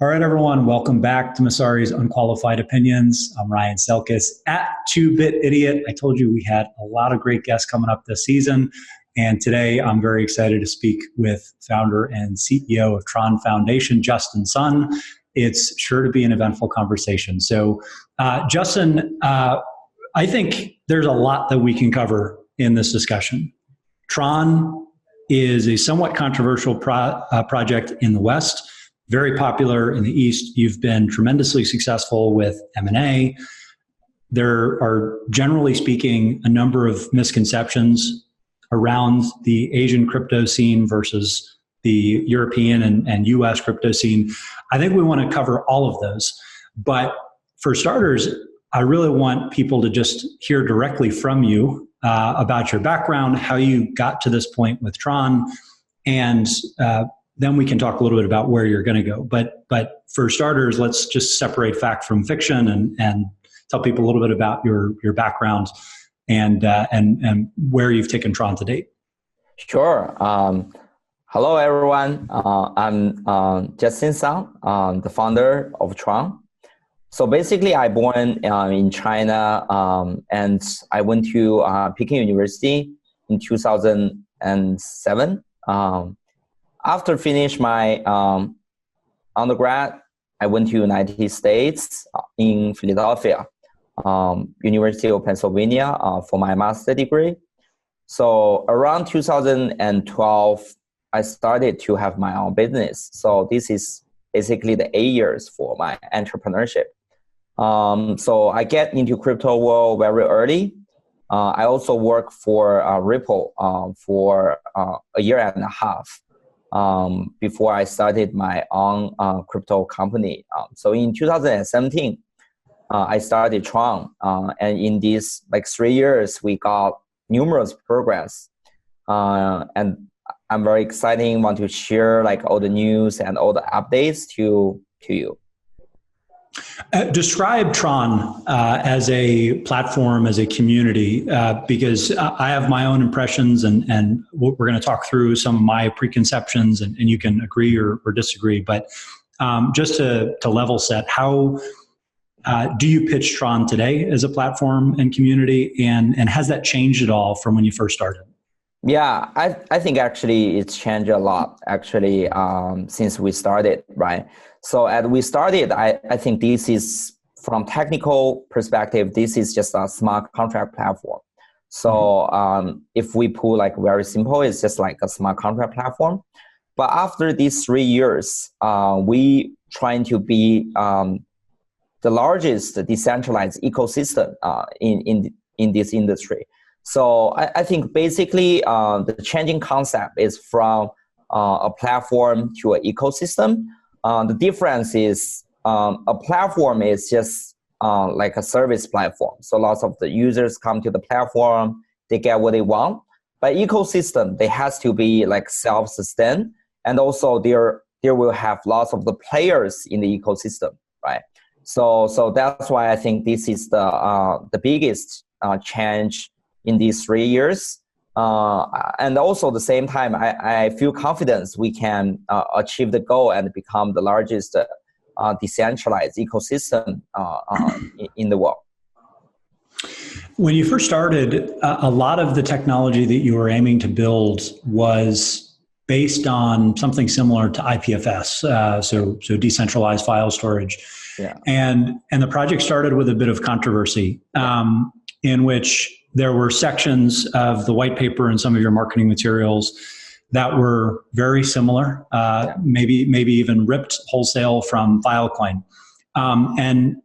All right, everyone, welcome back to Masari's Unqualified Opinions. I'm Ryan Selkis at 2-Bit Idiot. I told you we had a lot of great guests coming up this season, and today I'm very excited to speak with founder and CEO of Tron Foundation, Justin Sun. It's sure to be an eventful conversation. So, Justin, I think there's a lot that we can cover in this discussion. Tron is a somewhat controversial project in the West, very popular in the East. You've been tremendously successful with M&A. There are, generally speaking, a number of misconceptions around the Asian crypto scene versus the European and US crypto scene. I think we want to cover all of those. But for starters, I really want people to just hear directly from you about your background, how you got to this point with Tron, and then we can talk a little bit about where you're going to go. But for starters, let's just separate fact from fiction and tell people a little bit about your background and where you've taken Tron to date. Sure. Hello, everyone. I'm Justin Sun, the founder of Tron. So basically, I born in China, and I went to Peking University in 2007. After finish my undergrad, I went to United States in Philadelphia, University of Pennsylvania, for my master's degree. So around 2012, I started to have my own business. So this is basically the 8 years for my entrepreneurship. So I get into crypto world very early. I also work for Ripple for a year and a half. Before I started my own crypto company. So in 2017, I started Tron. And in these 3 years, we got numerous progress. And I'm very excited, want to share all the news and all the updates to you. Describe Tron as a platform, as a community, because I have my own impressions, and we're going to talk through some of my preconceptions, and you can agree or disagree. But just to level set, how do you pitch Tron today as a platform and community, and has that changed at all from when you first started? Yeah, I think actually it's changed a lot, actually, since we started, right? So as we started, I think this is, from technical perspective, this is just a smart contract platform. So if we put very simple, it's just like a smart contract platform. But after these 3 years, we trying to be the largest decentralized ecosystem in this industry. So I think basically the changing concept is from a platform to an ecosystem. The difference is a platform is just like a service platform. So lots of the users come to the platform, they get what they want. But ecosystem, they has to be self-sustained, and also there will have lots of the players in the ecosystem, right? So that's why I think this is the biggest change in these 3 years. And also at the same time, I feel confidence we can achieve the goal and become the largest decentralized ecosystem in the world. When you first started, a lot of the technology that you were aiming to build was based on something similar to IPFS, so decentralized file storage. Yeah. And the project started with a bit of controversy, in which there were sections of the white paper and some of your marketing materials that were very similar, maybe even ripped wholesale from Filecoin. And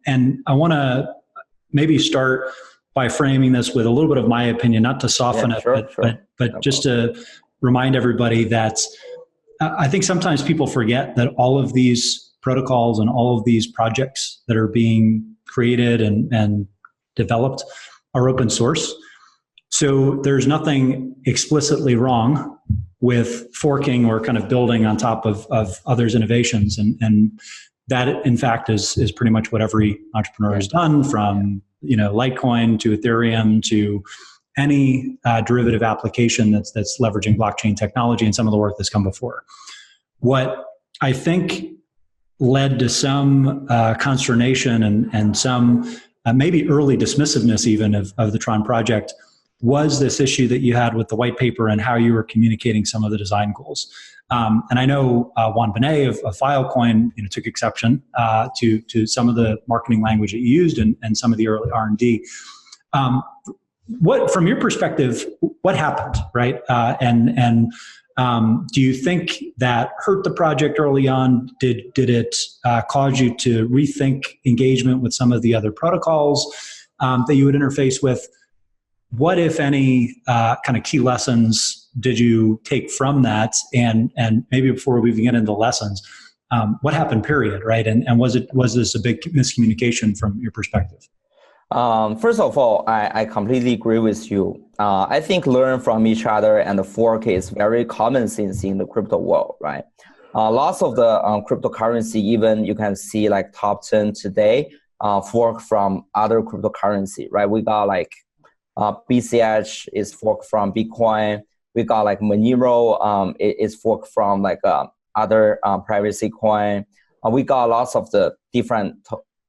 I want to maybe start by framing this with a little bit of my opinion, not to soften it, but no just to remind everybody that I think sometimes people forget that all of these protocols and all of these projects that are being created and developed are open source. So there's nothing explicitly wrong with forking or kind of building on top of others' innovations. And that, in fact, is pretty much what every entrepreneur has done, from Litecoin to Ethereum to any derivative application that's leveraging blockchain technology and some of the work that's come before. What I think led to some consternation and some maybe early dismissiveness even of the Tron project was this issue that you had with the white paper and how you were communicating some of the design goals. And I know Juan Benet of Filecoin took exception to some of the marketing language that you used and some of the early R&D. What, from your perspective, what happened, right? Do you think that hurt the project early on? Did it cause you to rethink engagement with some of the other protocols that you would interface with? What, if any, kind of key lessons did you take from that? And maybe before we begin into the lessons, what happened, period, right? And was this a big miscommunication from your perspective? First of all, I completely agree with you. I think learn from each other and the fork is very common sense in the crypto world, right? Lots of the cryptocurrency, even you can see like top 10 today, fork from other cryptocurrency, right? We got like BCH is forked from Bitcoin. We got like Monero is forked from like other privacy coin. We got lots of the different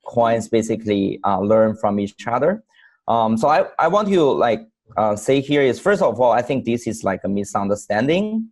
coins basically learn from each other. So I want to like say here is, first of all, I think this is like a misunderstanding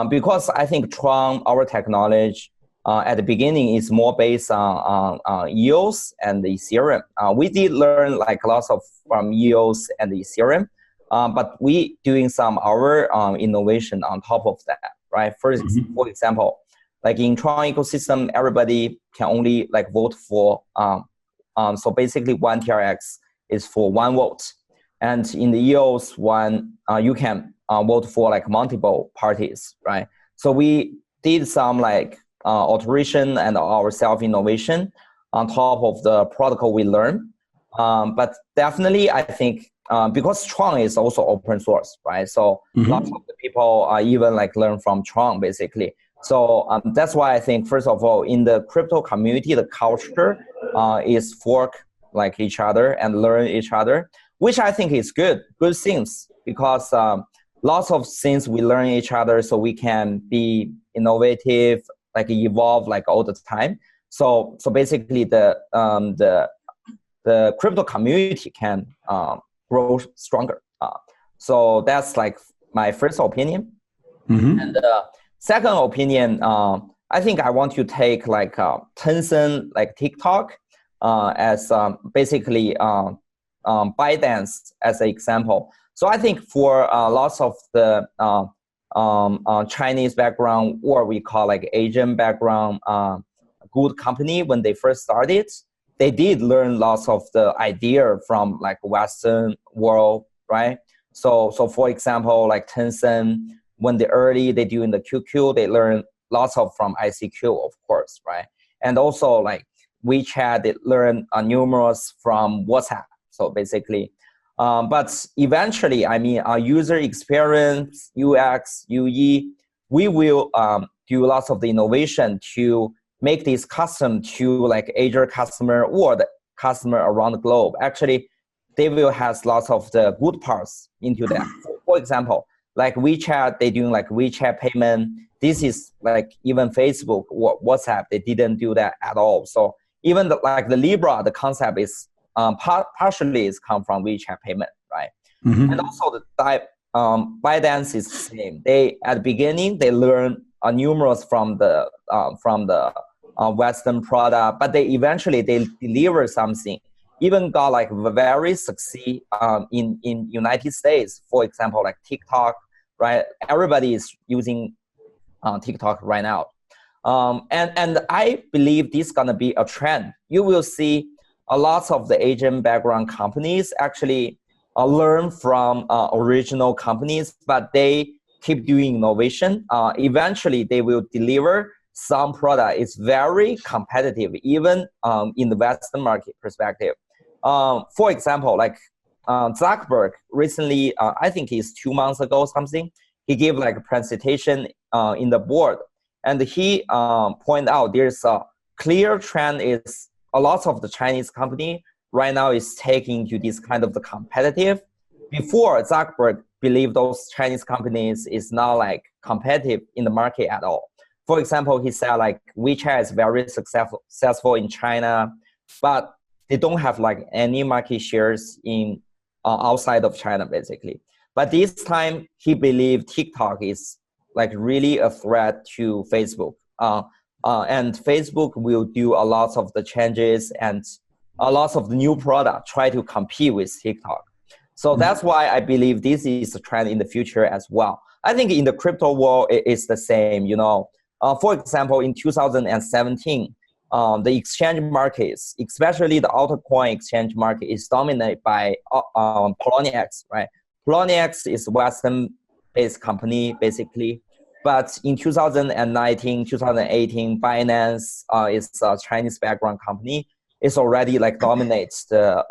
because I think Tron, our technology at the beginning is more based on EOS and Ethereum. We did learn like lots of from EOS and Ethereum, but we doing some our innovation on top of that, right? For example, like in Tron ecosystem, everybody can only like vote for, so basically 1 TRX is for 1 vote. And in the EOS one, you can vote for like multiple parties, right? So we did some like alteration and our self-innovation on top of the protocol we learned. But definitely, I think because Tron is also open source, right? So lots of the people even like learn from Tron basically. So that's why I think, first of all, in the crypto community, the culture is fork like each other and learn each other, which I think is good things, because lots of things we learn each other so we can be innovative, like evolve like all the time. So basically the crypto community can grow stronger. So that's like my first opinion. And second opinion, I think I want to take like Tencent, like TikTok, as basically ByteDance as an example. So I think for lots of the Chinese background, or we call like Asian background, good company, when they first started, they did learn lots of the idea from like Western world, right? So for example, like Tencent, when they doing the QQ, they learn lots of from ICQ, of course, right? And also like WeChat, they learn numerous from WhatsApp. So basically, but eventually, I mean, our user experience, UX, UE, we will do lots of the innovation to make this custom to like Asia customer or the customer around the globe. Actually, they will have lots of the good parts into that. For example, like WeChat, they doing like WeChat payment. This is like even Facebook or WhatsApp, they didn't do that at all. So even like the Libra, the concept is partially is come from WeChat payment, right? And also the ByteDance is the same. They at the beginning they learn numerous from the Western product, but they eventually they deliver something. Even got like very succeed in United States. For example, like TikTok, right? Everybody is using TikTok right now, and I believe this is gonna be a trend. You will see a lot of the Asian background companies actually learn from original companies, but they keep doing innovation. Eventually, they will deliver some product. It's very competitive, even in the Western market perspective. For example, like Zuckerberg recently, I think it's 2 months ago something, he gave like a presentation in the board, and he pointed out there's a clear trend is a lot of the Chinese company right now is taking to this kind of the competitive. Before, Zuckerberg believed those Chinese companies is not like competitive in the market at all. For example, he said like WeChat is very successful in China, but they don't have like any market shares in outside of China, basically. But this time, he believed TikTok is like really a threat to Facebook. And Facebook will do a lot of the changes and a lot of the new product try to compete with TikTok. So that's why I believe this is a trend in the future as well. I think in the crypto world, it's the same. You know, for example, in 2017, the exchange markets, especially the altcoin exchange market, is dominated by Poloniex, right? Poloniex is a Western-based company, basically. But in 2019, 2018, Binance is a Chinese background company. It's already like dominates the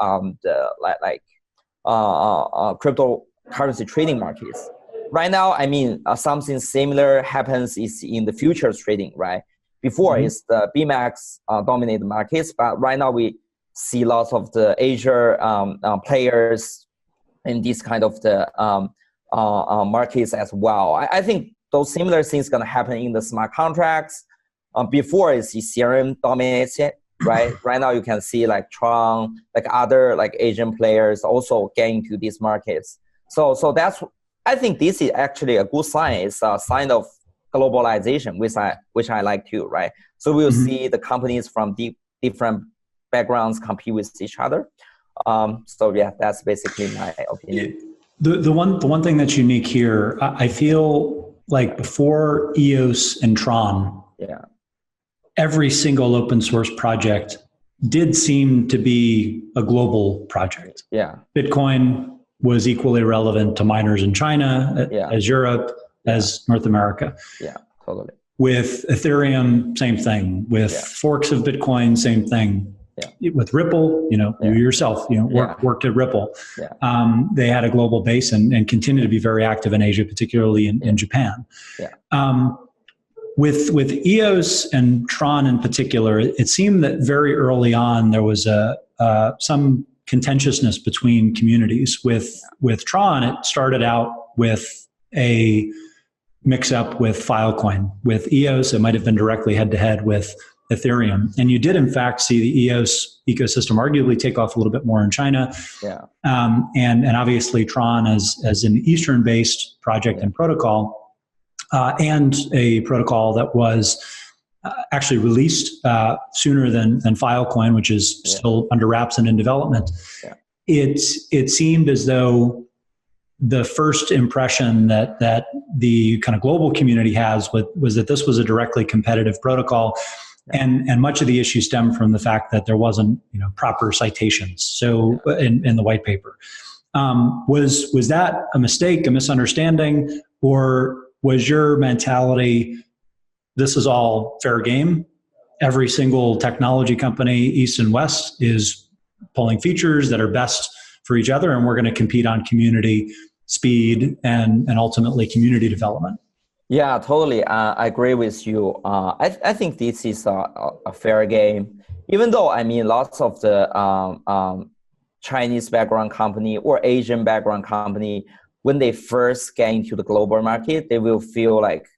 cryptocurrency trading markets. Right now, I mean, something similar happens is in the futures trading, right? Before it's the BMAX dominated markets, but right now we see lots of the Asia players in this kind of the markets as well. I think those similar things going to happen in the smart contracts. Before is Ethereum dominates it, right? Right now you can see like Tron, like other like Asian players also getting to these markets. So that's, I think this is actually a good sign. It's a sign of globalization, which I like too, right? So we'll see the companies from different backgrounds compete with each other. So yeah, that's basically my opinion. The one thing that's unique here, I feel like before EOS and Tron, every single open source project did seem to be a global project. Yeah. Bitcoin was equally relevant to miners in China as Europe, as North America. Yeah, totally. With Ethereum, same thing. With forks of Bitcoin, same thing. Yeah. With Ripple, you know, you yourself, you know, worked at Ripple. Yeah. They had a global base and continue to be very active in Asia, particularly in Japan. Yeah. With EOS and Tron in particular, it seemed that very early on there was some contentiousness between communities. With Tron, it started out with a mix-up with Filecoin. With EOS, it might have been directly head-to-head with Ethereum. And you did, in fact, see the EOS ecosystem arguably take off a little bit more in China. Yeah. And obviously Tron as an Eastern-based project and protocol, and a protocol that was actually released sooner than Filecoin, which is still under wraps and in development. Yeah. It seemed as though the first impression that the kind of global community has was that this was a directly competitive protocol. And much of the issue stemmed from the fact that there wasn't, you know, proper citations. So in the white paper, was that a mistake, a misunderstanding, or was your mentality, this is all fair game? Every single technology company, East and West, is pulling features that are best for each other, and we're going to compete on community, speed, and ultimately community development? Yeah, totally. I agree with you. I think this is a fair game, even though, I mean, lots of the Chinese background company or Asian background company, when they first get into the global market, they will feel like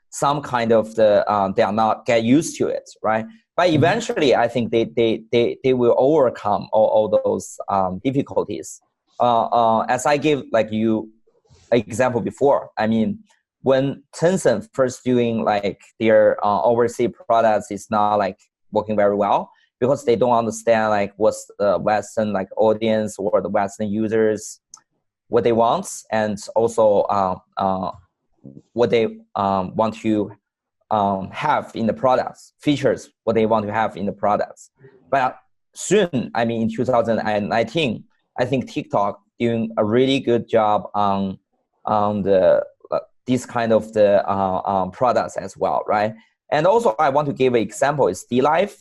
some kind of they are not get used to it, right? But eventually, I think they will overcome all those difficulties. As I gave like you an example before, I mean, when Tencent first doing like their overseas products is not like working very well because they don't understand like what's the Western like audience or the Western users, what they want, and also what they want to have in the products, features, what they want to have in the products. But soon, I mean, in 2019, I think TikTok doing a really good job on the this kind of the products as well, right? And also, I want to give an example is DLive.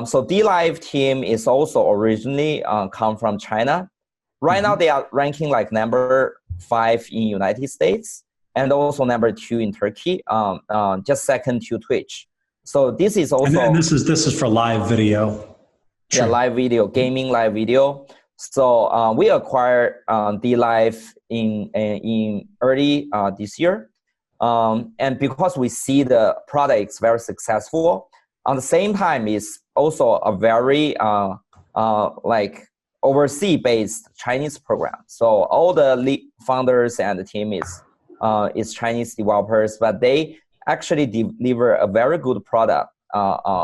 So DLive team is also originally come from China. Right now, they are ranking like number 5 in United States and also number 2 in Turkey, just second to Twitch. So this is also and this is for live video. Yeah, live video, gaming live video. So we acquired DLive in early this year. And because we see the product is very successful, on the same time, it's also a very like overseas-based Chinese program. So all the founders and the team is Chinese developers, but they actually deliver a very good product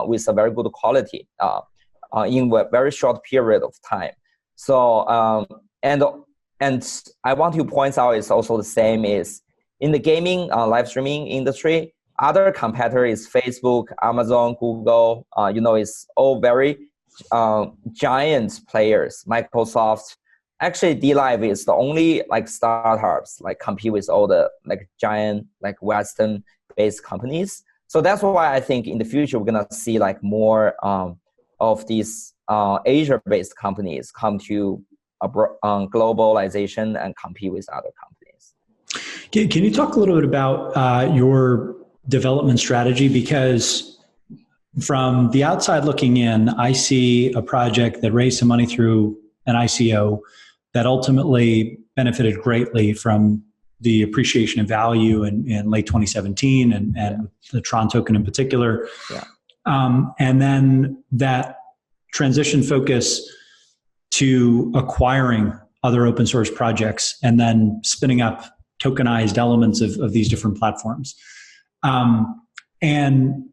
with a very good quality in a very short period of time. So and I want to point out is also the same is in the gaming live streaming industry. Other competitor is Facebook, Amazon, Google. It's all very giant players. Microsoft. Actually, DLive is the only like startups like compete with all the like giant like Western-based companies. So that's why I think in the future we're gonna see like more of these Asia-based companies come to globalization and compete with other companies. Can you talk a little bit about your development strategy? Because from the outside looking in, I see a project that raised some money through an ICO that ultimately benefited greatly from the appreciation of value in late 2017 and the Tron token in particular. Yeah. And then that transition focus to acquiring other open source projects and then spinning up tokenized elements of these different platforms. And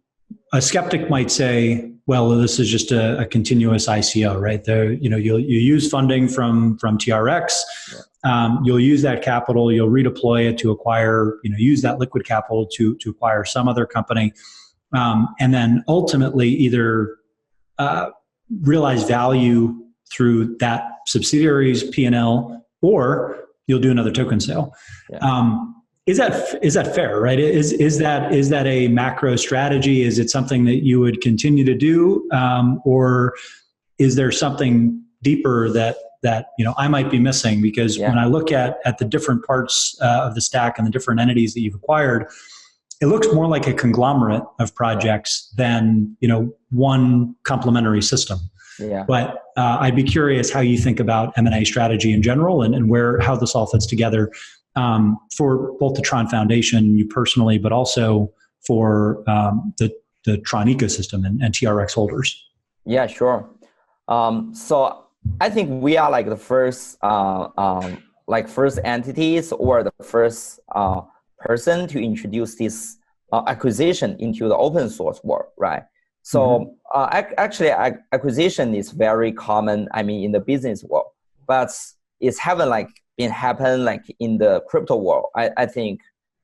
a skeptic might say, well, this is just a continuous ICO, right? You use funding from TRX, you'll use that capital, you'll redeploy it to acquire, use that liquid capital to acquire some other company, and then ultimately either realize value through that subsidiary's P&L, or you'll do another token sale. Yeah. Is that fair, right? Is that a macro strategy? Is it something that you would continue to do, or is there something deeper that I might be missing? Because when I look at the different parts of the stack and the different entities that you've acquired, it looks more like a conglomerate of projects than one complementary system. Yeah. But I'd be curious how you think about M&A strategy in general and how this all fits together for both the Tron Foundation, you personally, but also for the Tron ecosystem and TRX holders. Yeah, sure. So I think we are like the first entities or the first person to introduce this acquisition into the open source world, right? So actually, acquisition is very common. I mean, in the business world, but it's haven't been happen in the crypto world. I think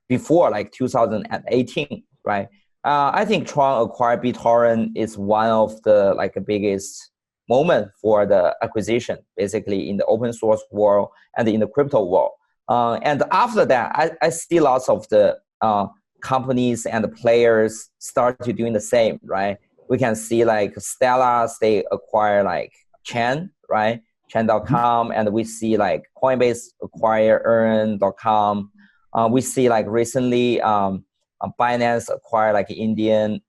before 2018, right? I think Tron acquired Bittorrent is one of the biggest moment for the acquisition, basically in the open source world and in the crypto world. And after that, I see lots of the companies and the players start to doing the same, right? We can see Stellar, they acquire Chain, right? Chain.com, and we see Coinbase acquire Earn.com. We see recently Binance acquire India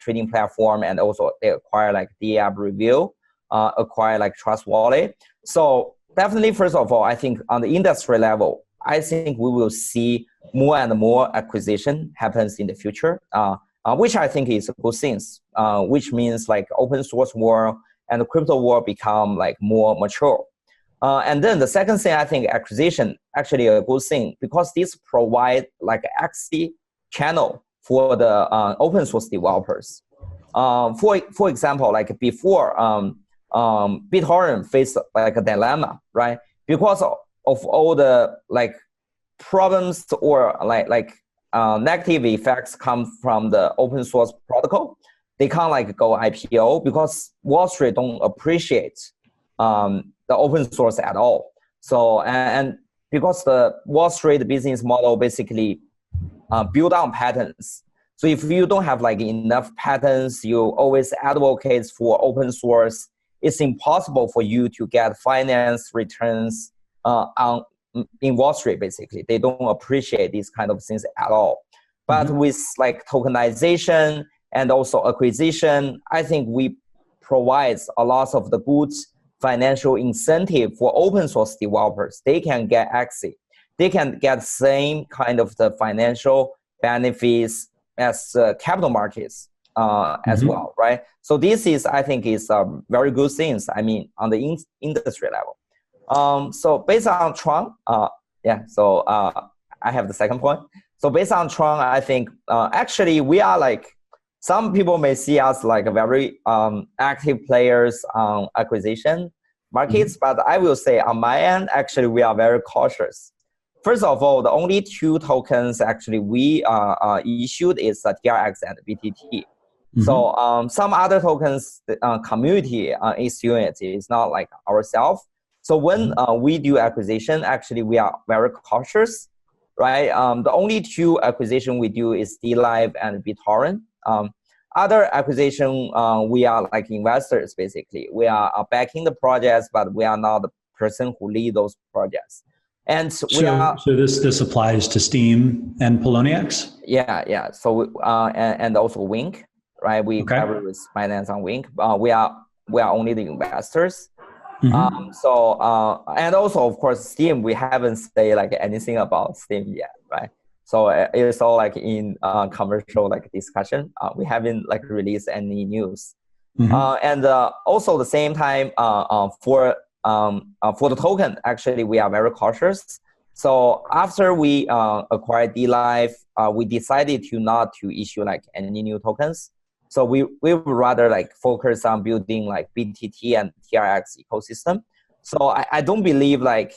trading platform, and also they acquire DLive Review, acquire Trust Wallet. So definitely, first of all, I think on the industry level, I think we will see more and more acquisition happens in the future, which I think is a good thing, which means open source world and the crypto world become more mature. And then the second thing, I think acquisition actually a good thing because this provide access channel for the open source developers. For example, before Bittorrent faced a dilemma, right? Because of all the problems or negative effects come from the open source protocol. They can't go IPO because Wall Street don't appreciate the open source at all. So and because the Wall Street business model basically build on patents. So if you don't have enough patents, you always advocate for open source. It's impossible for you to get finance returns in Wall Street. Basically, they don't appreciate these kind of things at all. But with tokenization and also acquisition, I think we provide a lot of the good financial incentive for open source developers. They can get access they can get same kind of the financial benefits as capital markets as well, right? So this is, I think, is very good things. I mean, on the industry level. So based on Tron, So I have the second point. So based on Tron, I think actually we are like, some people may see us like a very active players on acquisition markets, but I will say on my end, actually we are very cautious. First of all, the only two tokens actually we issued is TRX and BTT. So some other tokens, community issuing it is not like ourselves. So when we do acquisition, actually we are very cautious, right? The only two acquisition we do is DLive and Bittorrent. Other acquisition, we are like investors basically. We are backing the projects, but we are not the person who lead those projects. And so this applies to Steem and Poloniex? Yeah. So and also Wink, right? We cover with finance on Wink. We are only the investors. And also of course Steem, we haven't say like anything about Steem yet, right? So it's all like in commercial like discussion. We haven't like released any news. And also the same time for the token, actually we are very cautious. So after we acquired DLive, we decided not to issue like any new tokens. So we would rather like focus on building like BTT and TRX ecosystem. So I don't believe like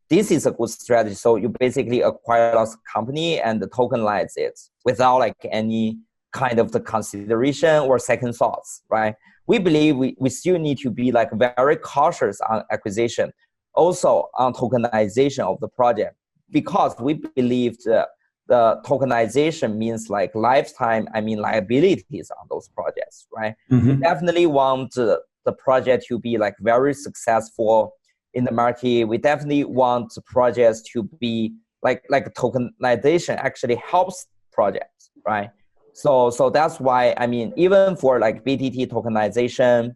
this is a good strategy. So you basically acquire a company and tokenize it without like any kind of the consideration or second thoughts, right? We believe we still need to be like very cautious on acquisition, also on tokenization of the project, because we believe the tokenization means like lifetime, liabilities on those projects, right? We definitely want the project to be like very successful in the market. We definitely want the projects to be like tokenization actually helps projects, right? So that's why, even for like BTT tokenization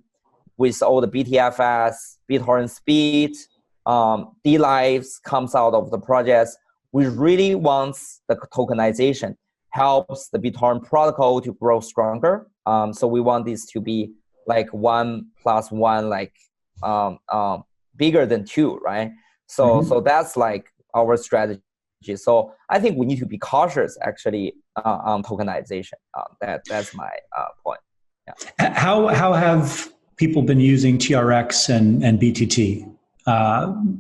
with all the BTFS, BitTorrent speed, DLive comes out of the projects, we really want the tokenization helps the BitTorrent protocol to grow stronger. So we want this to be like 1 + 1, like bigger than 2, right? So that's like our strategy. So I think we need to be cautious actually on tokenization. That's my point. Yeah. How have people been using TRX and BTT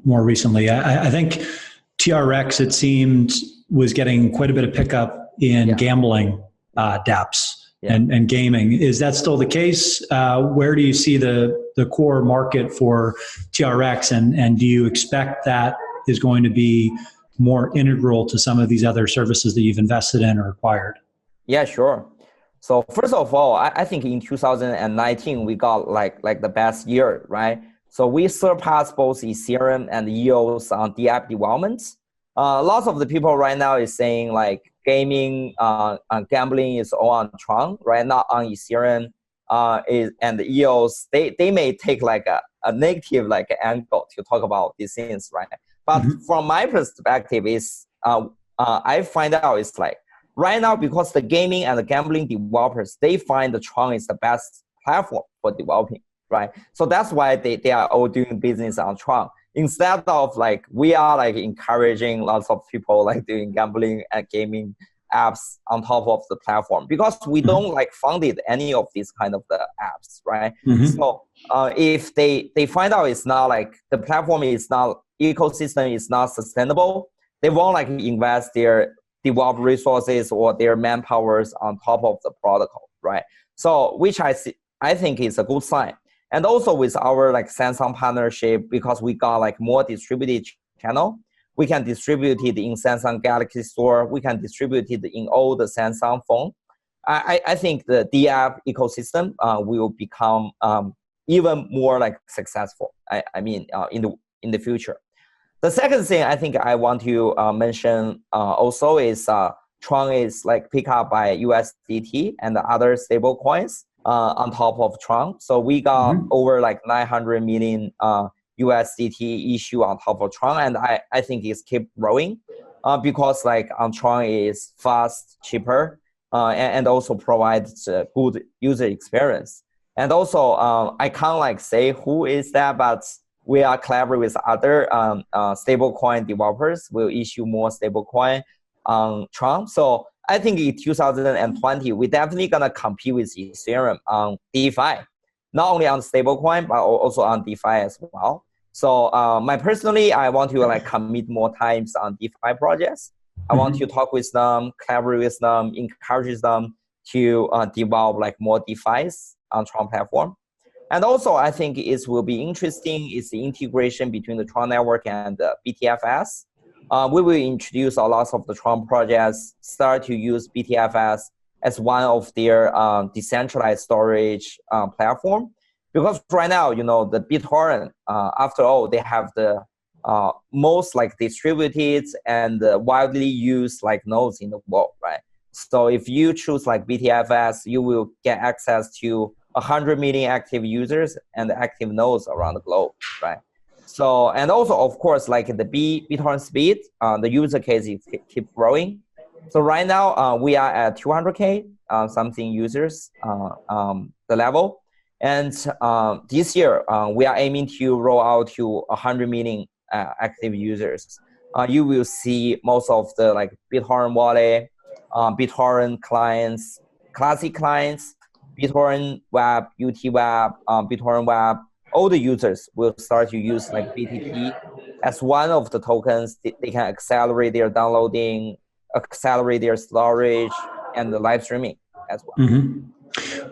more recently? I think TRX, it seemed, was getting quite a bit of pickup in gambling dApps and gaming. Is that still the case? Where do you see the core market for TRX, and do you expect that is going to be more integral to some of these other services that you've invested in or acquired? Yeah, sure. So first of all, I think in 2019, we got like the best year, right? So we surpassed both Ethereum and EOS on the app developments. Lots of the people right now is saying like gaming, gambling is all on Tron, right? Not on Ethereum and the EOS. They may take like a negative like angle to talk about these things, right? But from my perspective is, I find out it's like right now, because the gaming and the gambling developers, they find the Tron is the best platform for developing, right? So that's why they are all doing business on Tron. Instead of like, we are like encouraging lots of people like doing gambling and gaming apps on top of the platform, because we don't like funded any of these kind of the apps, right? So if they find out it's not like the platform is not, ecosystem is not sustainable, they won't like invest their develop resources or their manpowers on top of the protocol, right? So which I think is a good sign. And also with our like Samsung partnership, because we got like more distributed channel, we can distribute it in Samsung Galaxy Store, we can distribute it in all the Samsung phone. I think the DApp ecosystem will become even more like successful. In the future. The second thing I think I want to mention also is Tron is like picked up by USDT and the other stable coins on top of Tron. So we got over like 900 million USDT issue on top of Tron, and I think it's keep growing because like Tron is fast, cheaper, and also provides a good user experience. And also, I can't like say who is that, but we are collaborating with other stablecoin developers. We'll issue more stablecoin on Tron. So I think in 2020, we're definitely gonna compete with Ethereum on DeFi, not only on stablecoin but also on DeFi as well. So personally, I want to like commit more times on DeFi projects. I want to talk with them, collaborate with them, encourage them to develop like more DeFis on Tron platform. And also, I think it will be interesting is the integration between the Tron network and the BTFS. We will introduce a lot of the Tron projects, start to use BTFS as one of their decentralized storage platform. Because right now, you know, the Bittorrent, after all, they have the most like distributed and widely used like nodes in the world, right? So if you choose like BTFS, you will get access to 100 million active users and active nodes around the globe, right? So, and also, of course, like the Bittorrent speed, the user case keep growing. So right now, we are at 200K something users, the level. And this year, we are aiming to roll out to 100 million active users. You will see most of the like Bittorrent wallet, Bittorrent clients, classic clients, Bittorrent web, UT web, Bittorrent web. All the users will start to use like BTT as one of the tokens. They can accelerate their downloading, accelerate their storage, and the live streaming as well.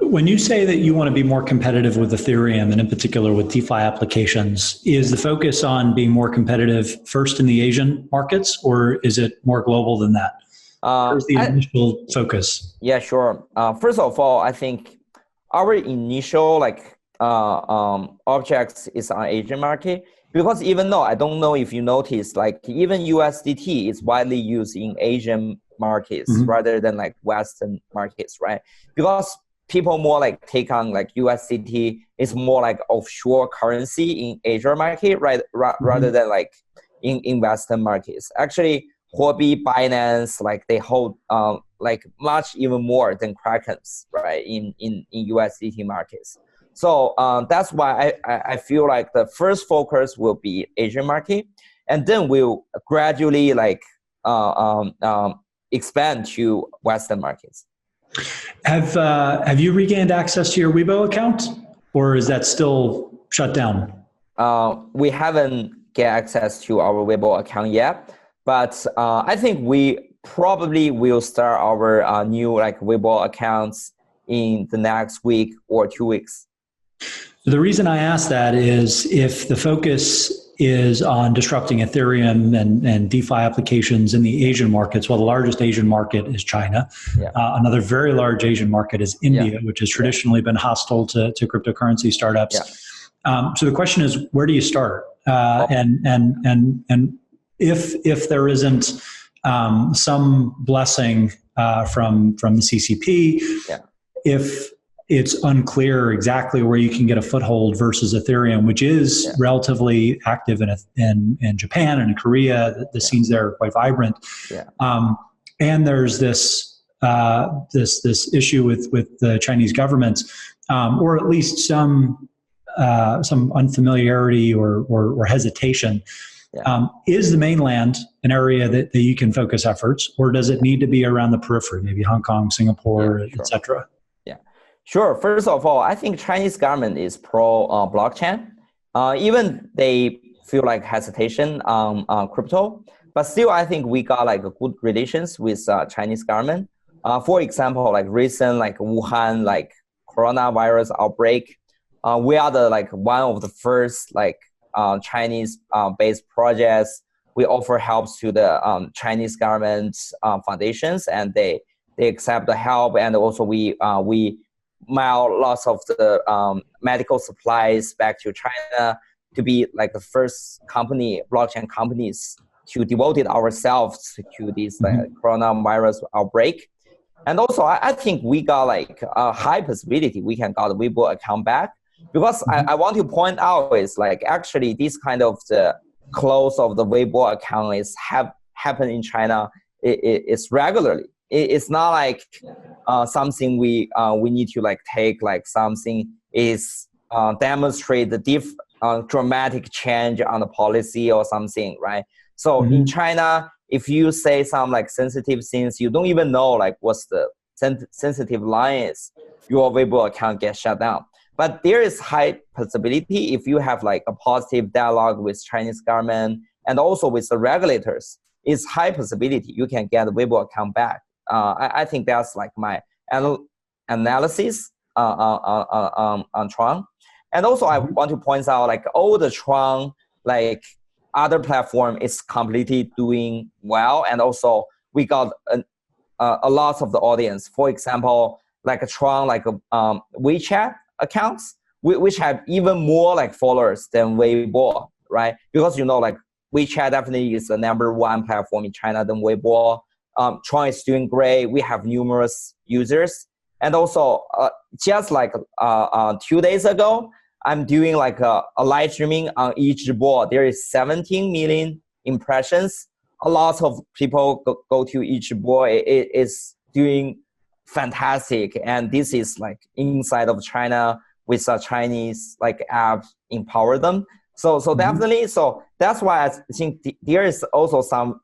When you say that you want to be more competitive with Ethereum, and in particular with DeFi applications, is the focus on being more competitive first in the Asian markets, or is it more global than that? Where's the initial focus? Yeah, sure. First of all, I think our initial like objects is on Asian market, because even though I don't know if you noticed, like even USDT is widely used in Asian markets rather than like Western markets, right? Because people more like take on like USDT is more like offshore currency in Asia market, right? Rather than like in Western markets. Actually, Huobi, Binance, like they hold like much even more than Krakens, right? In USDT markets. So that's why I feel like the first focus will be Asian market, and then we'll gradually like expand to Western markets. Have you regained access to your Weibo account, or is that still shut down? We haven't get access to our Weibo account yet, but I think we probably will start our new like Weibo accounts in the next week or 2 weeks. The reason I ask that is if the focus is on disrupting Ethereum and DeFi applications in the Asian markets, well, the largest Asian market is China. Yeah. Another very large Asian market is India, which has traditionally been hostile to cryptocurrency startups. Yeah. So the question is, where do you start? And if there isn't some blessing from the CCP, if it's unclear exactly where you can get a foothold versus Ethereum, which is relatively active in Japan and in Korea. The scenes there are quite vibrant. And there's this issue with the Chinese government, or at least some unfamiliarity or hesitation. Is the mainland an area that you can focus efforts, or does it need to be around the periphery, maybe Hong Kong, Singapore, etc.? Sure. First of all, I think Chinese government is pro blockchain. Even they feel like hesitation on crypto, but still I think we got like a good relations with Chinese government. For example, like recent like Wuhan like coronavirus outbreak, we are the like one of the first like Chinese based projects. We offer helps to the Chinese government foundations, and they accept the help, and also we mail lots of the medical supplies back to China to be like the first blockchain companies to devote ourselves to this coronavirus outbreak. And also, I think we got like a high possibility we can got the Weibo account back. Because I want to point out is like actually this kind of the close of the Weibo account is happen in China. It's regularly. It's not like something we need to like take like something is demonstrate the dramatic change on the policy or something, right? So in China, if you say some like sensitive things, you don't even know like what's the sensitive line is, your Weibo account gets shut down. But there is high possibility if you have like a positive dialogue with Chinese government and also with the regulators, it's high possibility you can get a Weibo account back. I think that's like my analysis on Tron. And also I want to point out like all the Tron, like other platform is completely doing well. And also we got a lot of the audience. For example, like a Tron, like a WeChat accounts, which have even more like followers than Weibo, right? Because like WeChat definitely is the #1 platform in China than Weibo. Tron is doing great. We have numerous users. And also just like 2 days ago, I'm doing like a live streaming on each board. There is 17 million impressions. A lot of people go to each board. It is doing fantastic. And this is like inside of China with a Chinese like app empower them. So definitely, so that's why I think there is also some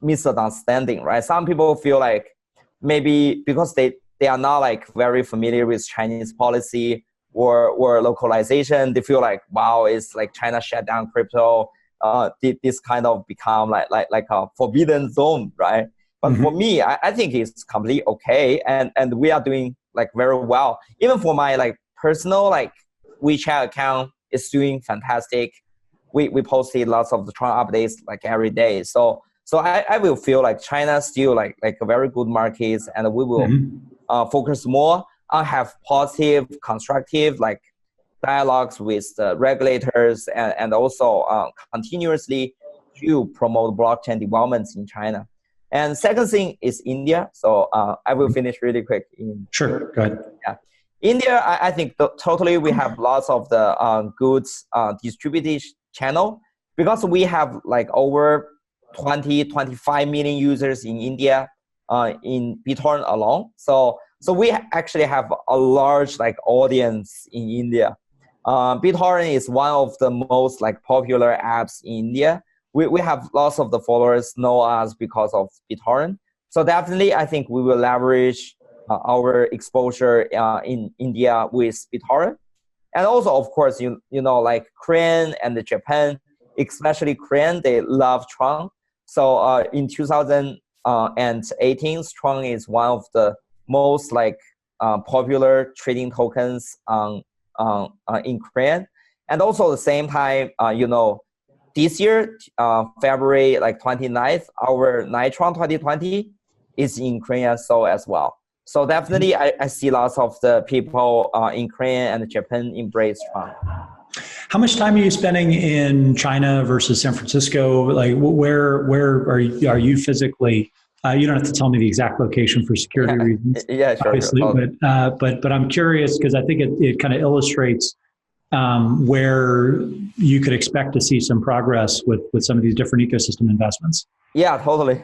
misunderstanding, right? Some people feel like maybe because they are not like very familiar with Chinese policy or localization, they feel like, wow, it's like China shut down crypto. This kind of become like a forbidden zone, right? But for me, I think it's completely okay, and we are doing like very well. Even for my like personal like WeChat account, is doing fantastic. We posted lots of the Tron updates like every day. So I will feel like China still like a very good market, and we will focus more on have positive, constructive like dialogues with the regulators and also continuously to promote blockchain developments in China. And second thing is India. So I will finish really quick. Sure, go ahead. Yeah. India, I think totally we have lots of the goods distributed channel because we have like over 25 million users in India in Bittorrent alone. So we actually have a large like audience in India. Bittorrent is one of the most like popular apps in India. We have lots of the followers know us because of Bittorrent. So definitely, I think we will leverage our exposure in India with Bittorrent. And also, of course, you know, like Korean and Japan, especially Korean, they love Tron. So in 2018, Tron is one of the most like popular trading tokens in Korean. And also at the same time, you know, this year, February like 29th, our Nitron 2020 is in Korean so as well. So definitely, I see lots of the people in Korea and Japan embrace Tron. How much time are you spending in China versus San Francisco? Like, where are you physically? You don't have to tell me the exact location for security reasons. Yeah, sure. Obviously, Sure. But I'm curious because I think it kind of illustrates where you could expect to see some progress with some of these different ecosystem investments. Yeah, totally.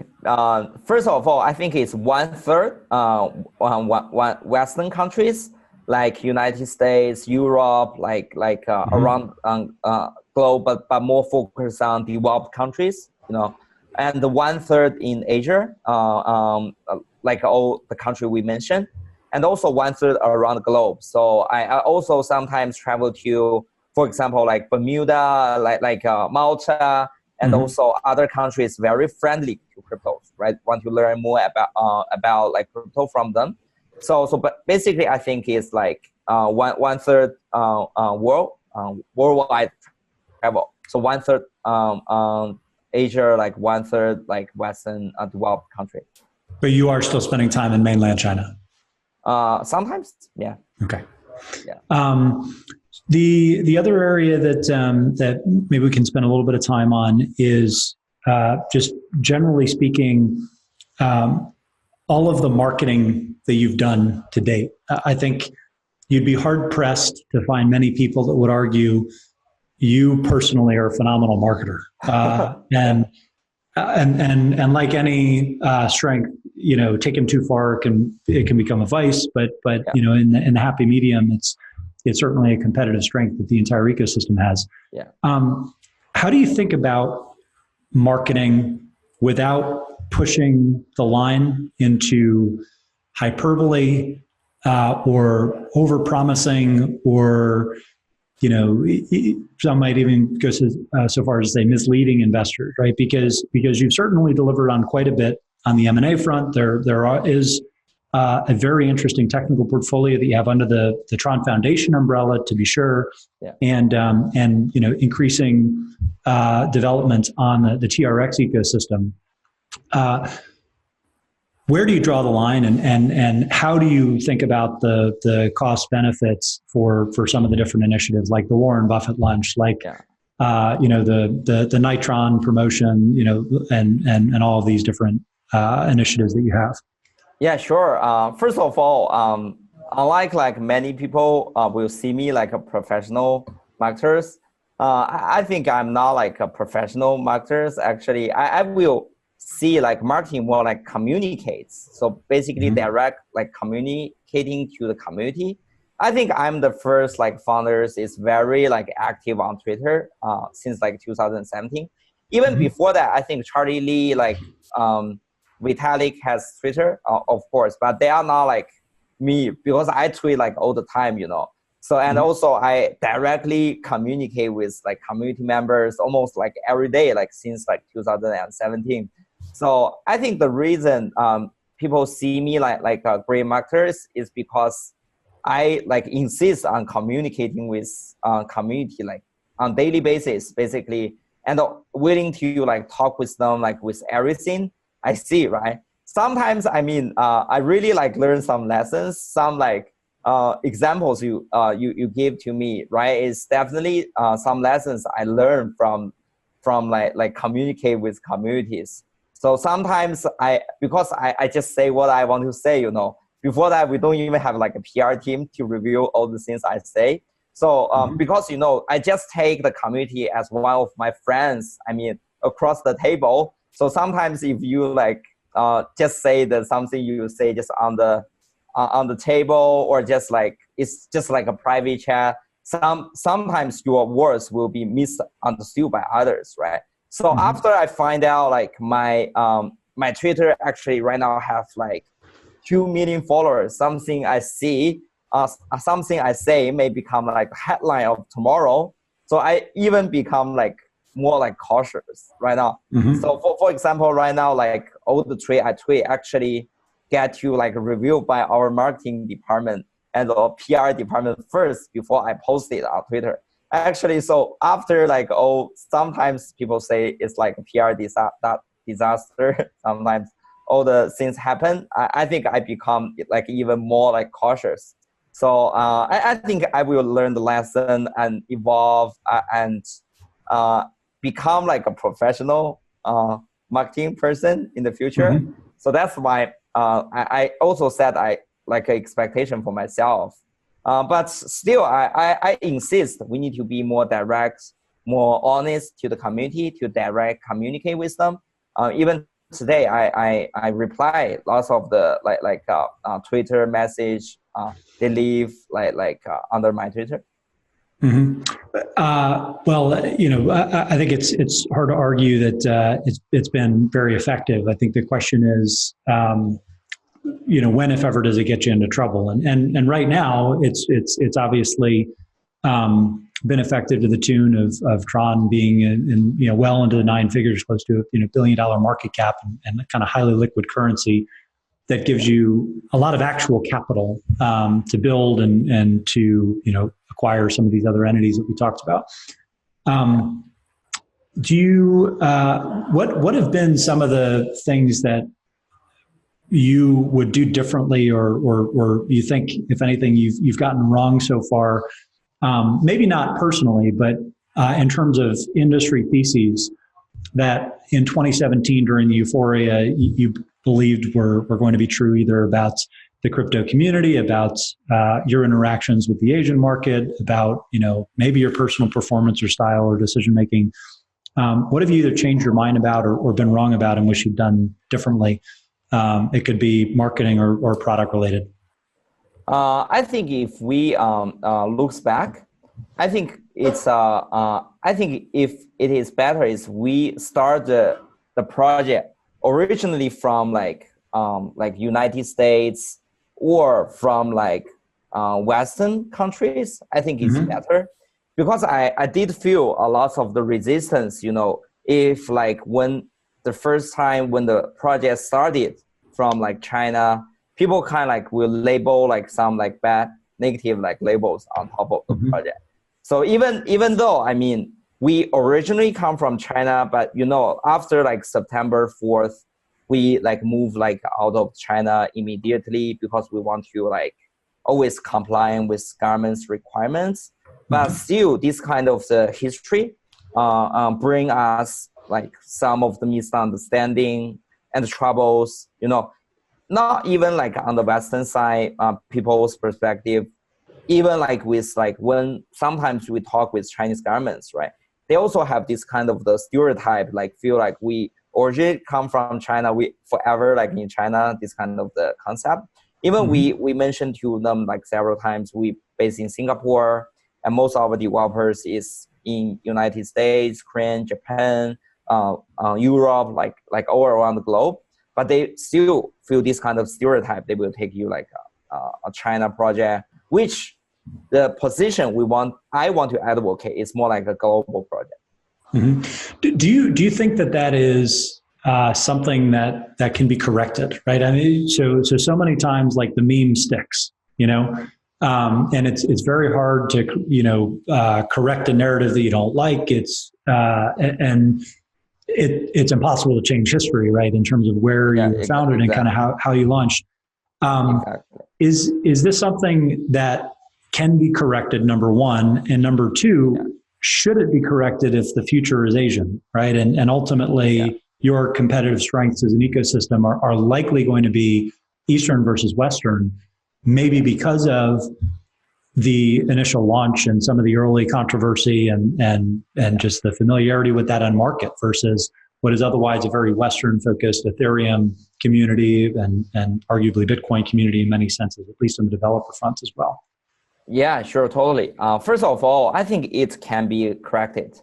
First of all, I think it's 1/3 Western countries like United States, Europe, around globe, but more focused on developed countries, you know, and the 1/3 in Asia, like all the country we mentioned, and also 1/3 around the globe. So I also sometimes travel to, for example, like Bermuda, like Malta, and also other countries very friendly to cryptos, right? Want to learn more about like crypto from them. But basically, I think it's like 1/3 worldwide travel. So 1/3 Asia, like 1/3 like Western developed country. But you are still spending time in mainland China. Sometimes, yeah. Okay. Yeah. The other area that maybe we can spend a little bit of time on is just generally speaking, all of the marketing that you've done to date. I think you'd be hard pressed to find many people that would argue you personally are a phenomenal marketer. And like any strength, taken too far it can become a vice. But Yeah. in the happy medium, it's certainly a competitive strength that the entire ecosystem has. Yeah. How do you think about marketing without pushing the line into hyperbole or over-promising, or some might even go so far as to say misleading investors, right? Because you've certainly delivered on quite a bit on the M&A front. There is a very interesting technical portfolio that you have under the Tron Foundation umbrella, to be sure, Yeah. and increasing development on the TRX ecosystem. Where do you draw the line, and how do you think about the cost benefits for some of the different initiatives, like the Warren Buffett lunch, like the Nitron promotion, and all of these different initiatives that you have? Yeah, sure. First of all, unlike like many people will see me like a professional marketers, I think I'm not like a professional marketers. Actually, I will see like marketing more like communicates. So basically direct like communicating to the community. I think I'm the first like founders is very like active on Twitter since like 2017. Even before that, I think Charlie Lee, like Vitalik has Twitter, of course, but they are not like me because I tweet like all the time, So, and also I directly communicate with like community members almost like every day, like since like 2017. So I think the reason people see me like a great marketer is because I like insist on communicating with community like on daily basis, basically, and willing to like talk with them like with everything I see, right? Sometimes, I mean, I really like learn some lessons, some like examples you give to me, right? It's definitely some lessons I learned from like communicate with communities. So sometimes because I just say what I want to say, Before that, we don't even have like a PR team to review all the things I say. So because, I just take the community as one of my friends, I mean, across the table. So sometimes if you like just say that something you say just on the table, or just like, it's just like a private chat, sometimes your words will be misunderstood by others, right? So after I find out like my Twitter actually right now have like 2 million followers, something I see, something I say may become like headline of tomorrow. So I even become like more like cautious right now. So for example, right now, like all the tweet I tweet actually get to like reviewed by our marketing department and the PR department first before I post it on Twitter. Actually, so after like, sometimes people say it's like a PR disaster. Sometimes all the things happen. I think I become like even more like cautious. So I think I will learn the lesson and evolve and become like a professional marketing person in the future. So that's why I also set like an expectation for myself. But still, I insist we need to be more direct, more honest to the community, to direct communicate with them. Even today, I reply lots of the Twitter message they leave under my Twitter. Well, I think it's hard to argue that it's been very effective. I think the question is, when, if ever, does it get you into trouble? And right now, it's obviously been effective to the tune of Tron being in well into the 9 figures, close to a $1 billion market cap, and kind of highly liquid currency that gives you a lot of actual capital to build and to acquire some of these other entities that we talked about. Do you what have been some of the things that you would do differently, or you think, if anything, you've gotten wrong so far? Maybe not personally, but in terms of industry theses that in 2017 during the euphoria you believed were going to be true, either about the crypto community, about your interactions with the Asian market, about maybe your personal performance or style or decision making. What have you either changed your mind about or been wrong about and wish you'd done differently? It could be marketing or product related. I think if we looks back, I think it's I think if it is better is we start the project originally from like United States or from like Western countries. I think it's better, because I did feel a lot of the resistance, if like when the first time when the project started from like China, people kind of like will label like some like bad negative like labels on top of the project. So even though, I mean, we originally come from China, but after like September 4th, we like move like out of China immediately because we want to like always comply with government's requirements. But still, this kind of the history bring us like some of the misunderstanding and troubles, not even like on the Western side, people's perspective, even like with like when sometimes we talk with Chinese governments, right? They also have this kind of the stereotype, like feel like we originally come from China, we forever like in China, this kind of the concept. Even we mentioned to them like several times, we based in Singapore, and most of our developers is in United States, Korea, Japan, Europe, like all around the globe. But they still feel this kind of stereotype. They will take you like a China project, which the position I want to advocate is more like a global project. Do you think that is something that can be corrected, right? I mean, so many times like the meme sticks, and it's very hard to correct a narrative that you don't like. It's it's impossible to change history, right? In terms of where you were founded and kind of how you launched. Is this something that can be corrected, number one, and number two, should it be corrected if the future is Asian, right? And ultimately, your competitive strengths as an ecosystem are likely going to be Eastern versus Western, maybe because of the initial launch and some of the early controversy and just the familiarity with that end market versus what is otherwise a very Western-focused Ethereum community and arguably Bitcoin community in many senses, at least on the developer front as well. Yeah, sure, totally. First of all, I think it can be corrected.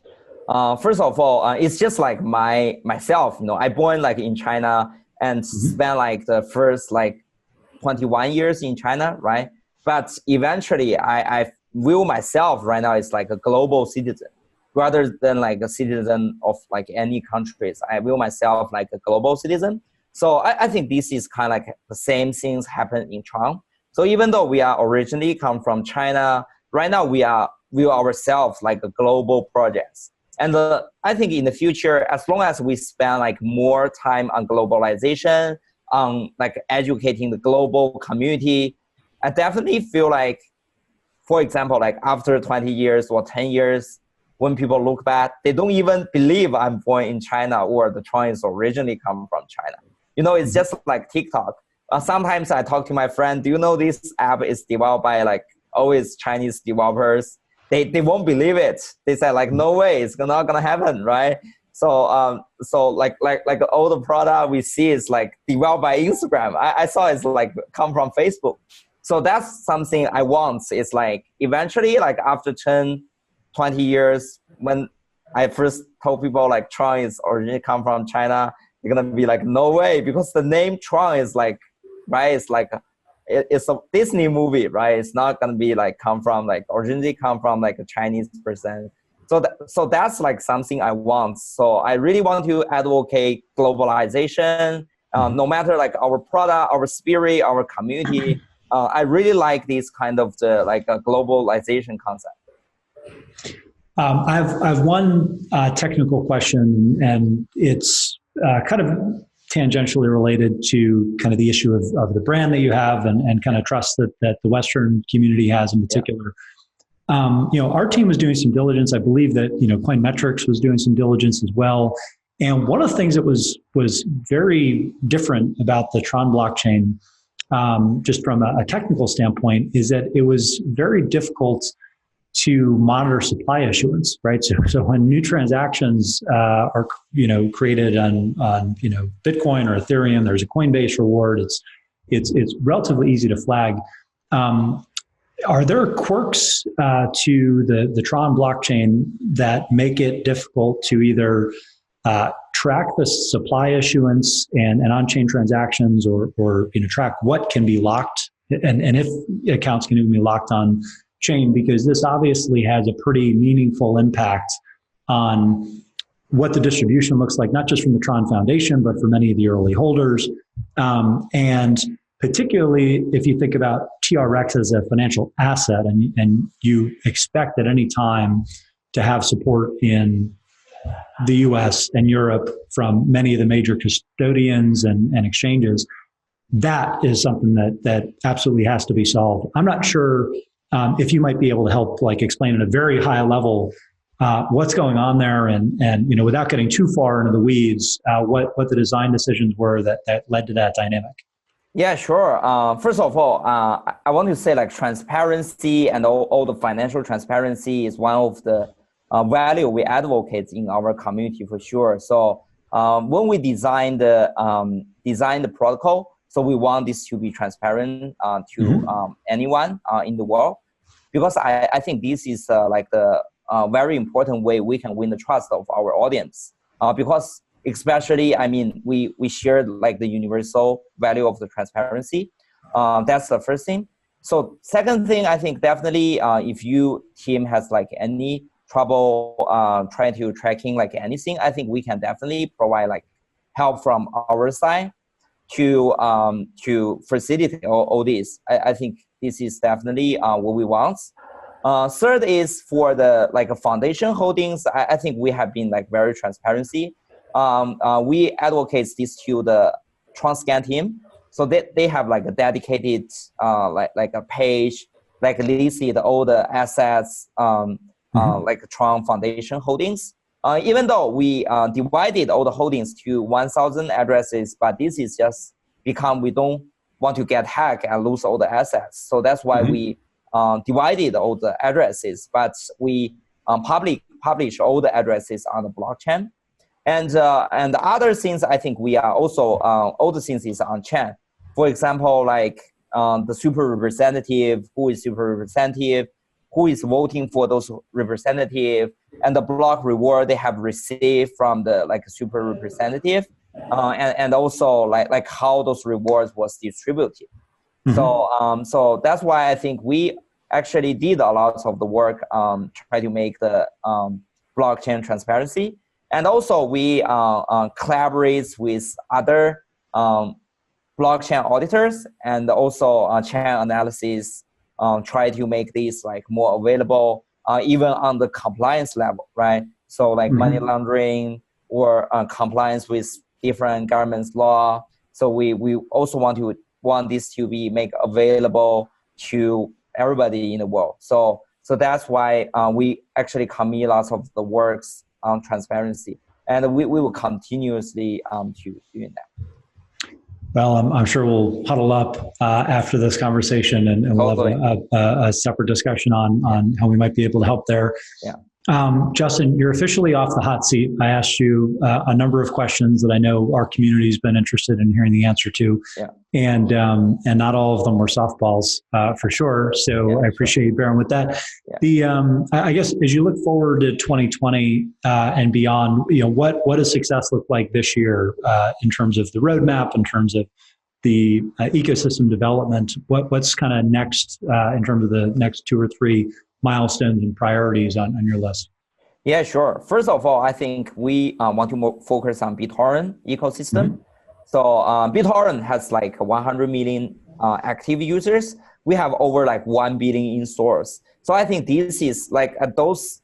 First of all, it's just like myself. I born like in China and spent like the first like 21 years in China, right? But eventually, I view myself right now as like a global citizen, rather than like a citizen of like any countries. I view myself like a global citizen. So I think this is kind of like the same things happen in Tron. So even though we are originally come from China, right now we view ourselves like a global projects. And I think in the future, as long as we spend like more time on globalization, on like educating the global community, I definitely feel like, for example, like after 20 years or 10 years, when people look back, they don't even believe I'm born in China or the Tron is originally come from China. It's just like TikTok. Sometimes I talk to my friend, do you know this app is developed by like always Chinese developers? They won't believe it. They say like, no way, it's not gonna happen, right? So like all the product we see is like developed by Instagram. I saw it's like come from Facebook. So that's something I want. It's like eventually, like after 10, 20 years, when I first told people like Tron is originally come from China, they're gonna be like, no way, because the name Tron is like, right? It's like it's a Disney movie, right? It's not gonna be like originally come from like a Chinese person. So that's like something I want. So I really want to advocate globalization, no matter like our product, our spirit, our community. I really like this kind of the like a globalization concept. I have one technical question, and it's kind of tangentially related to kind of the issue of the brand that you have and kind of trust that the Western community has in particular. Our team was doing some diligence. I believe that, Coinmetrics was doing some diligence as well. And one of the things that was very different about the Tron blockchain just from a technical standpoint, is that it was very difficult to monitor supply issuance, right? So when new transactions are created on Bitcoin or Ethereum, there's a Coinbase reward. It's relatively easy to flag. Are there quirks to the Tron blockchain that make it difficult to either track the supply issuance and on-chain transactions, or track what can be locked and if accounts can even be locked on chain? Because this obviously has a pretty meaningful impact on what the distribution looks like, not just from the Tron Foundation, but for many of the early holders. And particularly if you think about TRX as a financial asset, and you expect at any time to have support in the US and Europe from many of the major custodians and exchanges, that is something that absolutely has to be solved. I'm not sure if you might be able to help explain at a very high level what's going on there, and without getting too far into the weeds, what the design decisions were that led to that dynamic. Yeah, sure. First of all, I want to say transparency and all the financial transparency is one of the value we advocate in our community for sure. So when we design the protocol, so we want this to be transparent to anyone in the world, because I think this is the very important way we can win the trust of our audience. Because especially, we shared the universal value of the transparency. That's the first thing. So second thing, I think definitely if you team has any trouble trying to tracking anything, I think we can definitely provide help from our side to facilitate all this. I think this is definitely what we want. Third is for the foundation holdings. I think we have been very transparency. We advocate this to the Tron team, so they have a dedicated a page listed all the assets Tron Foundation holdings. Even though we divided all the holdings to 1,000 addresses, but this is just because we don't want to get hacked and lose all the assets. So that's why we divided all the addresses, but we publish all the addresses on the blockchain. And the other things, I think we are also, all the things is on chain. For example, the super representative, who is super representative, who is voting for those representative, and the block reward they have received from the super representative, and also how those rewards was distributed. So that's why I think we actually did a lot of the work try to make the blockchain transparency. And also we collaborate with other blockchain auditors and also chain analysis, try to make this more available even on the compliance level, right? So money laundering or compliance with different government's law. So we also want this to be made available to everybody in the world. So that's why we actually commit lots of the works on transparency, and we will continuously to doing that. Well, I'm sure we'll huddle up after this conversation, and we'll have a separate discussion on how we might be able to help there. Yeah. Justin, you're officially off the hot seat. I asked you a number of questions that I know our community's been interested in hearing the answer to, and not all of them were softballs for sure. So I appreciate you bearing with that. Yeah. I guess as you look forward to 2020 and beyond, what does success look like this year in terms of the roadmap, in terms of the ecosystem development? What's kind of next in terms of the next 2 or 3 milestones and priorities on your list? Yeah, sure. First of all, I think we want to focus on Bittorrent ecosystem. So Bittorrent has 100 million active users. We have over 1 billion in stores. So I think this is those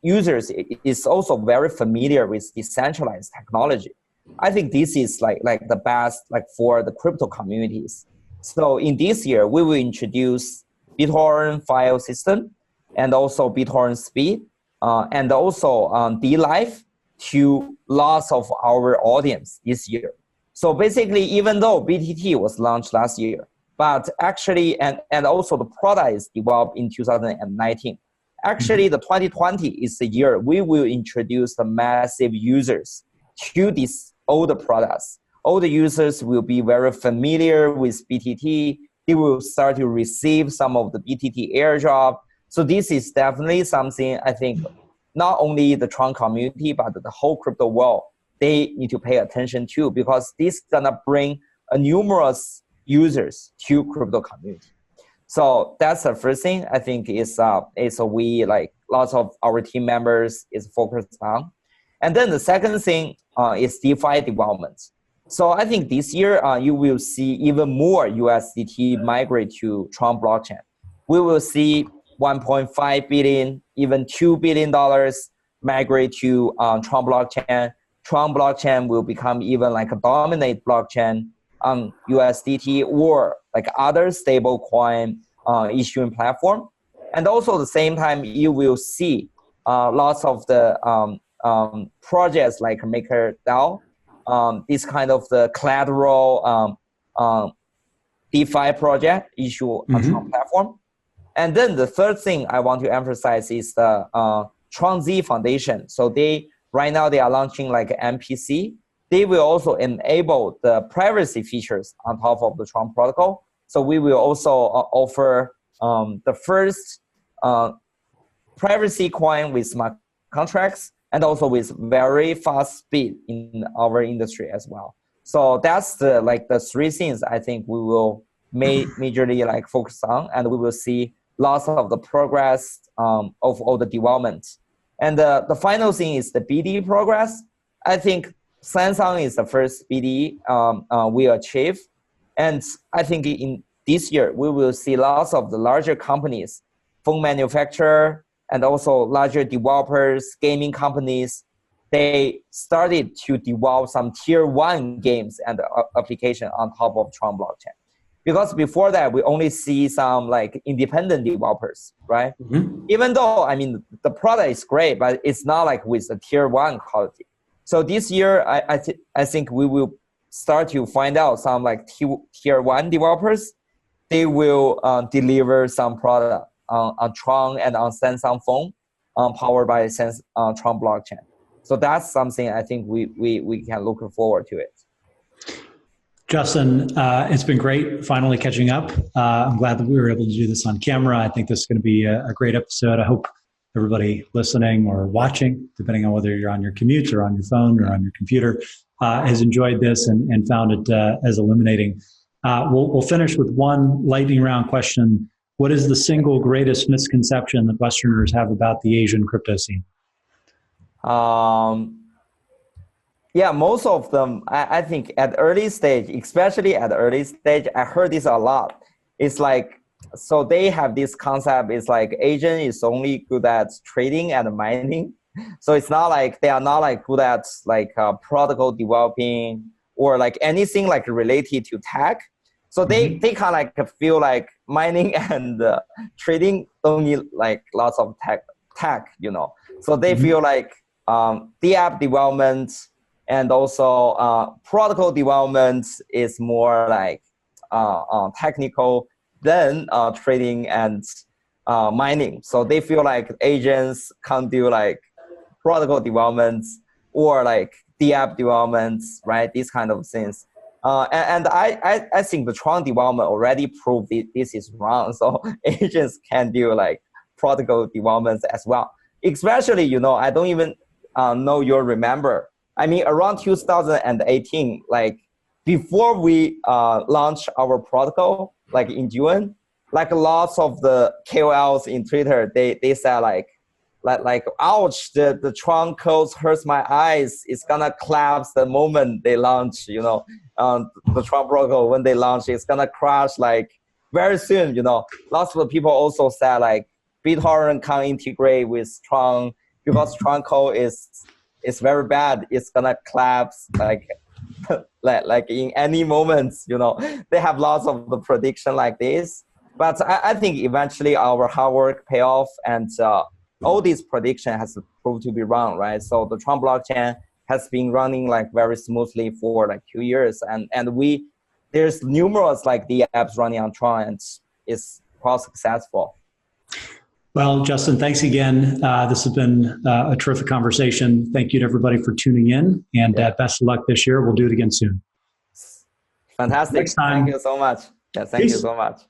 users is also very familiar with decentralized technology. I think this is the best for the crypto communities. So in this year, we will introduce Bittorrent file system, and also Bittorrent speed, and also DLive to lots of our audience this year. So basically, even though BTT was launched last year, but actually, and also the product is developed in 2019. Actually, the 2020 is the year we will introduce the massive users to these older products. All the users will be very familiar with BTT. They will start to receive some of the BTT airdrop. So this is definitely something I think not only the Tron community, but the whole crypto world, they need to pay attention to, because this is gonna bring numerous users to crypto community. So that's the first thing I think is we, like, lots of our team members is focused on. And then the second thing is DeFi development. So I think this year you will see even more USDT migrate to Tron blockchain. We will see 1.5 billion, even $2 billion migrate to Tron blockchain. Tron blockchain will become even like a dominant blockchain on USDT or like other stable coin issuing platform. And also at the same time, you will see lots of the projects like MakerDAO, this kind of the collateral DeFi project issue on Tron platform. And then the third thing I want to emphasize is the Tron Z Foundation. So right now they are launching like MPC. They will also enable the privacy features on top of the Tron protocol. So we will also offer the first privacy coin with smart contracts and also with very fast speed in our industry as well. So that's the three things I think we will majorly like focus on, and we will see lots of the progress of all the development. And the final thing is the BD progress. I think Samsung is the first BD we achieve. And I think in this year, we will see lots of the larger companies, phone manufacturer, and also larger developers, gaming companies. They started to develop some tier 1 games and application on top of Tron blockchain. Because before that, we only see some like independent developers, right? Even though, I mean, the product is great, but it's not like with a tier 1 quality. So this year, I think we will start to find out some like tier 1 developers. They will deliver some product on Tron and on Samsung phone powered by Tron blockchain. So that's something I think we can look forward to it. Justin, it's been great finally catching up. I'm glad that we were able to do this on camera. I think this is going to be a great episode. I hope everybody listening or watching, depending on whether you're on your commute or on your phone or on your computer, has enjoyed this and found it as illuminating. We'll finish with one lightning round question. What is the single greatest misconception that Westerners have about the Asian crypto scene? Yeah, most of them, I think at early stage, especially at the early stage, I heard this a lot. It's like, so they have this concept, it's like Asian is only good at trading and mining. So it's not like, they are not like good at like protocol developing or like anything like related to tech. So they kind of like feel like mining and trading don't need like lots of tech, you know. So they feel like the app development and also protocol development is more like technical than trading and mining. So they feel like agents can't do like protocol developments or like the app developments, right? These kind of things. And I think the Tron development already proved this is wrong. So agents can do like protocol developments as well. Especially, you know, I don't even know you remember. I mean, around 2018, like before we launched our protocol, like in June, like lots of the KOLs in Twitter, they said like ouch, the Tron codes hurts my eyes. It's gonna collapse the moment they launch, you know, the Tron protocol when they launch, it's gonna crash like very soon, you know. Lots of the people also said like Bittorrent can't integrate with Tron because Tron code is very bad. It's gonna collapse like like in any moment, you know. They have lots of the prediction like this, but I think eventually our hard work pay off, and all these prediction has proved to be wrong, right? So the Tron blockchain has been running like very smoothly for like 2 years, and there's numerous like the apps running on Tron, and it's quite successful. Well, Justin, thanks again. This has been a terrific conversation. Thank you to everybody for tuning in, and best of luck this year. We'll do it again soon. Fantastic. Next time. Thank you so much. Yeah, thank you so much.